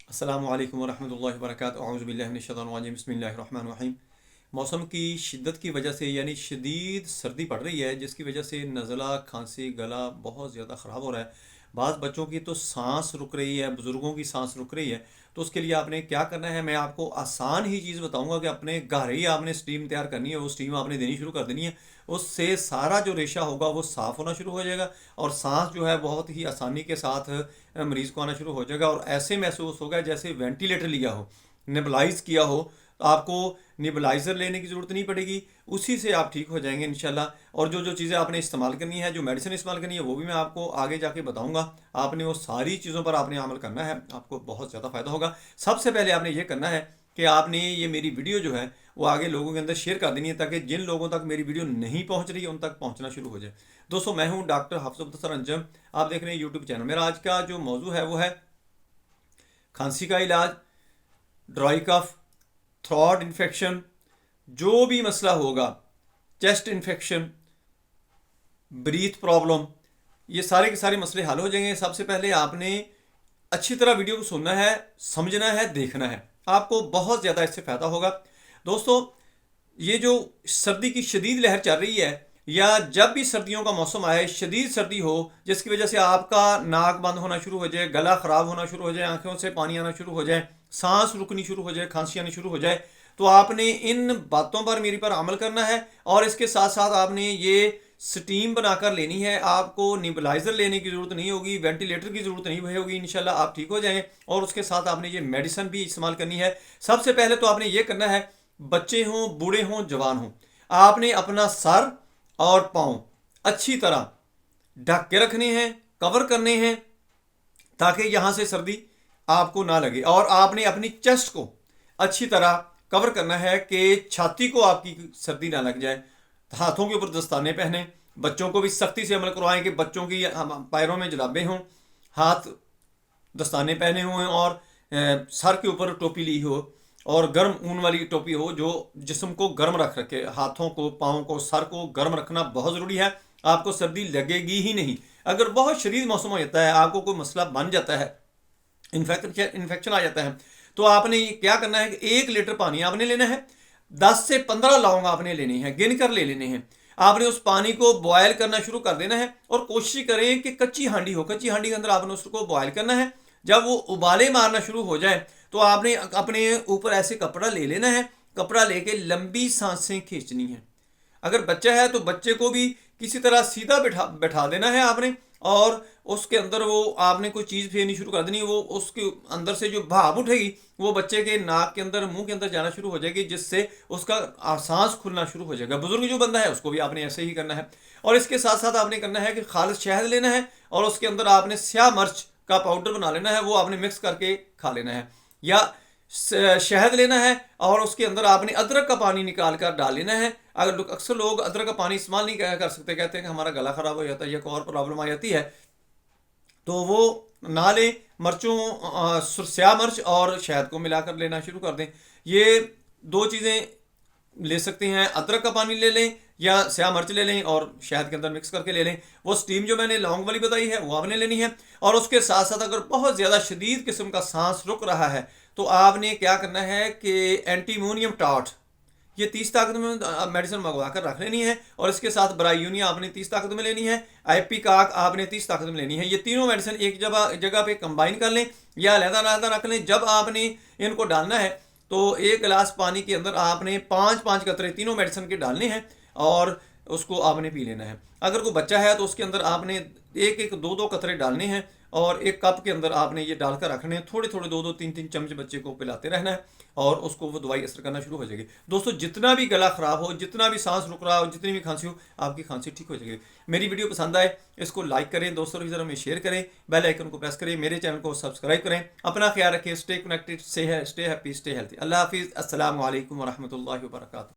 अस्सलामु अलैकुम वरहमतुल्लाहि वबरकातुहू अऊज़ु बिल्लाहि मिनश शैतानिर रजीम बिस्मिल्लाहिर रहमानिर रहीम। मौसम की शिद्दत की वजह से यानी शदीद सर्दी पड़ रही है, जिसकी वजह से नज़ला, खांसी, गला बहुत ज़्यादा ख़राब हो रहा है। बाज़ बच्चों की तो सांस रुक रही है, बुज़ुर्गों की सांस रुक रही है। तो उसके लिए आपने क्या करना है, मैं आपको आसान ही चीज़ बताऊंगा कि अपने घर ही आपने स्टीम तैयार करनी है। वो स्टीम आपने देनी शुरू कर देनी है। उससे सारा जो रेशा होगा वो साफ़ होना शुरू हो जाएगा और सांस जो है बहुत ही आसानी के साथ मरीज़ को आना शुरू हो जाएगा और ऐसे महसूस होगा जैसे वेंटिलेटर लिया हो, नेबुलाइज किया हो। तो आपको नेबुलाइज़र लेने की ज़रूरत नहीं पड़ेगी, उसी से आप ठीक हो जाएंगे इंशाल्लाह। और जो जो चीज़ें आपने इस्तेमाल करनी है, जो मेडिसिन इस्तेमाल करनी है, वो भी मैं आपको आगे जाके बताऊंगा। आपने वो सारी चीज़ों पर आपने अमल करना है, आपको बहुत ज़्यादा फ़ायदा होगा। सबसे पहले आपने ये करना है कि आपने ये मेरी वीडियो जो है वो आगे लोगों के अंदर शेयर कर देनी है, ताकि जिन लोगों तक मेरी वीडियो नहीं पहुंच रही है उन तक पहुंचना शुरू हो जाए। दोस्तों, मैं हूं डॉक्टर हफ्स मुख्तसर अंजम। आप देख रहे हैं यूट्यूब चैनल। मेरा आज का जो मौजू है वो है खांसी का इलाज, ड्राई कफ, थ्रोट इन्फेक्शन, जो भी मसला होगा, चेस्ट इन्फेक्शन, ब्रीथ प्रॉब्लम, ये सारे के सारे मसले हल हो जाएंगे। सबसे पहले आपने अच्छी तरह वीडियो को सुनना है, समझना है, देखना है। आपको बहुत ज़्यादा इससे फ़ायदा होगा। दोस्तों, ये जो सर्दी की शदीद लहर चल रही है, या जब भी सर्दियों का मौसम आए, शदीद सर्दी हो जिसकी वजह से आपका नाक बंद होना शुरू हो जाए, गला ख़राब होना शुरू हो जाए, आंखों से पानी आना शुरू हो जाए, सांस रुकनी शुरू हो जाए, खांसी आनी शुरू हो जाए, तो आपने इन बातों पर मेरी पर अमल करना है। और इसके साथ साथ आपने ये स्टीम बनाकर लेनी है। आपको निबलाइजर लेने की ज़रूरत नहीं होगी, वेंटिलेटर की ज़रूरत नहीं होगी, इंशाल्लाह आप ठीक हो जाएंगे। और उसके साथ आपने ये मेडिसिन भी इस्तेमाल करनी है। सबसे पहले तो आपने ये करना है, बच्चे हों, बूढ़े हों, जवान हों, आपने अपना सर और पाँव अच्छी तरह ढक के रखने हैं, कवर करने हैं, ताकि यहाँ से सर्दी आपको ना लगे। और आपने अपनी चेस्ट को अच्छी तरह कवर करना है कि छाती को आपकी सर्दी ना लग जाए। हाथों के ऊपर दस्ताने पहने, बच्चों को भी सख्ती से अमल करवाएं कि बच्चों की पैरों में जुराबें हों, हाथ दस्ताने पहने हुए हैं, और सर के ऊपर टोपी ली हो, और गर्म ऊन वाली टोपी हो जो जिस्म को गर्म रख रखे। हाथों को, पाँव को, सर को गर्म रखना बहुत ज़रूरी है। आपको सर्दी लगेगी ही नहीं। अगर बहुत शदीद मौसम हो जाता है, आपको कोई मसला बन जाता है, इन्फेक्शन आ जाता है, तो आपने क्या करना है कि 1 लीटर पानी आपने लेना है, 10 से 15 लौंग आपने लेने हैं, गिन कर ले लेने हैं। आपने उस पानी को बॉयल करना शुरू कर देना है और कोशिश करें कि कच्ची हांडी हो, कच्ची हांडी के अंदर आपने उसको बॉयल करना है। जब वो उबाले मारना शुरू हो जाए तो आपने अपने ऊपर ऐसे कपड़ा ले लेना है। कपड़ा लेके लंबी सांसें खींचनी है। अगर बच्चा है तो बच्चे को भी किसी तरह सीधा बैठा बैठा देना है आपने, और उसके अंदर वो आपने कोई चीज़ फेरनी शुरू कर देनी है। वो उसके अंदर से जो भाप उठेगी वो बच्चे के नाक के अंदर, मुंह के अंदर जाना शुरू हो जाएगी, जिससे उसका सांस खुलना शुरू हो जाएगा। बुजुर्ग जो बंदा है उसको भी आपने ऐसे ही करना है। और इसके साथ साथ आपने करना है कि खालिश शहद लेना है और उसके अंदर आपने स्याह मिर्च का पाउडर बना लेना है, वो आपने मिक्स करके खा लेना है। या शहद लेना है और उसके अंदर आपने अदरक का पानी निकाल कर डाल लेना है। अगर अक्सर लोग अदरक का पानी इस्तेमाल नहीं कर सकते, कहते हैं कि हमारा गला ख़राब हो जाता है या कोई और प्रॉब्लम आ जाती है, तो वो ना लें। मिर्चों, स्याह मिर्च और शहद को मिलाकर लेना शुरू कर दें। ये दो चीज़ें ले सकते हैं, अदरक का पानी ले लें या स्याह मिर्च ले लें और शहद के अंदर मिक्स करके ले लें। वो स्टीम जो मैंने लौंग वाली बताई है वो आपने लेनी है। और उसके साथ साथ अगर बहुत ज़्यादा शदीद किस्म का सांस रुक रहा है तो आपने क्या करना है कि एंटीमोनियम टाट, ये 30 ताकत में मेडिसिन मंगवा कर रख लेनी है। और इसके साथ ब्रायूनिया आपने 30 ताकत में लेनी है, आईपीकाक आपने 30 ताकत में लेनी है। ये तीनों मेडिसिन एक जगह जगह पे कंबाइन कर लें या अलहदा रख लें। जब आपने इनको डालना है तो 1 गिलास पानी के अंदर आपने 5-5 कतरे तीनों मेडिसिन के डालने हैं और उसको आपने पी लेना है। अगर कोई बच्चा है तो उसके अंदर आपने 1-1, 2-2 कतरे डालने हैं और एक कप के अंदर आपने ये डालकर रखने हैं। थोड़े थोड़े 2-2, 3-3 चम्मच बच्चे को पिलाते रहना है और उसको वो दवाई असर करना शुरू हो जाएगी। दोस्तों, जितना भी गला ख़राब हो, जितना भी सांस रुक रहा हो, जितनी भी खांसी हो, आपकी खांसी ठीक हो जाएगी। मेरी वीडियो पसंद आए इसको लाइक करें, दोस्तों की तरह में शेयर करें, बेल आइकन को प्रेस करें, मेरे चैनल को सब्सक्राइब करें। अपना ख्याल रखें, stay connected, stay happy, stay healthy. अल्लाह हाफिज़। अस्सलामु अलैकुम वरहमतुल्लाहि वबरकातुहू।